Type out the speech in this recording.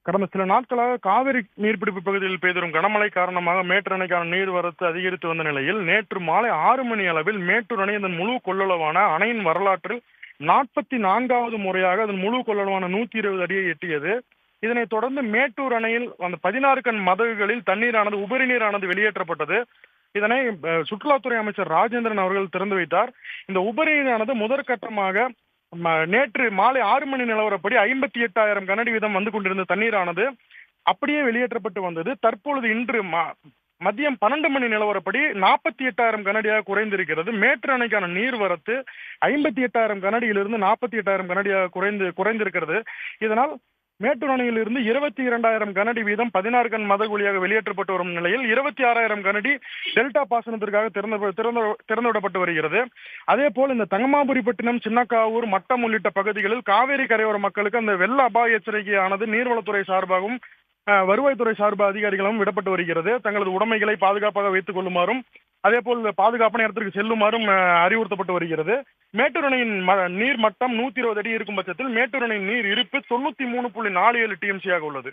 கடந்த சில நாட்களாக காவிரி நீர்பிடிப்பு பகுதியில் பெய்து வரும் கனமழை காரணமாக மேட்டூர் அணைக்கான நீர்வரத்து அதிகரித்து வந்த நிலையில் நேற்று மாலை 6 மணி அளவில் மேட்டூர் அணை அதன் முழு கொள்ளளவான அணையின் வரலாற்றில் 44வது முறையாக அதன் முழு கொள்ளளவான 120 அடியை எட்டியது. இதனைத் தொடர்ந்து மேட்டூர் அணையில் அந்த 16 கண் மதகுகளில் தண்ணீரானது உபரி நீரானது வெளியேற்றப்பட்டது. இதனை சுற்றுலாத்துறை அமைச்சர் ராஜேந்திரன் அவர்கள் திறந்து வைத்தார். இந்த உபரி நீரானது முதற்கட்டமாக நேற்று மாலை 6 மணி நிலவரப்படி 58,000 கனஅடி வீதம் வந்து கொண்டிருந்த தண்ணீரானது அப்படியே வெளியேற்றப்பட்டு வந்தது. தற்பொழுது இன்று மதியம் 12 மணி நிலவரப்படி 48,000 கனஅடியாக குறைந்திருக்கிறது. மேட்டூர் அணைக்கான நீர்வரத்து 58,000 கனஅடியிலிருந்து 48,000 கனஅடியாக குறைந்திருக்கிறது. இதனால் மேட்டூர் அணையிலிருந்து 22,000 கனஅடி வீதம் 16 கண் மதகு வழியாக வெளியேற்றப்பட்டு வரும் நிலையில் 26,000 கனஅடி டெல்டா பாசனத்திற்காக திறந்துவிடப்பட்டு வருகிறது. அதே போல் இந்த தங்கமாபுரிப்பட்டினம், சின்னக்காவூர், மட்டம் உள்ளிட்ட பகுதிகளில் காவேரி கரையோர மக்களுக்கு அந்த வெள்ள அபாய எச்சரிக்கையானது நீர்வளத்துறை சார்பாகவும் வருவாய்த்துறை சார்பு அதிகாரிகளும் விடப்பட்டு வருகிறது. தங்களது உடைமைகளை பாதுகாப்பாக வைத்துக் கொள்ளுமாறும் அதேபோல் பாதுகாப்பான இடத்திற்கு செல்லுமாறும் அறிவுறுத்தப்பட்டு வருகிறது. மேட்டூர் அணையின் நீர் மட்டம் 120 அடி இருக்கும் பட்சத்தில் மேட்டூர் அணையின் நீர் இருப்பு 93.47 TMC ஆக உள்ளது.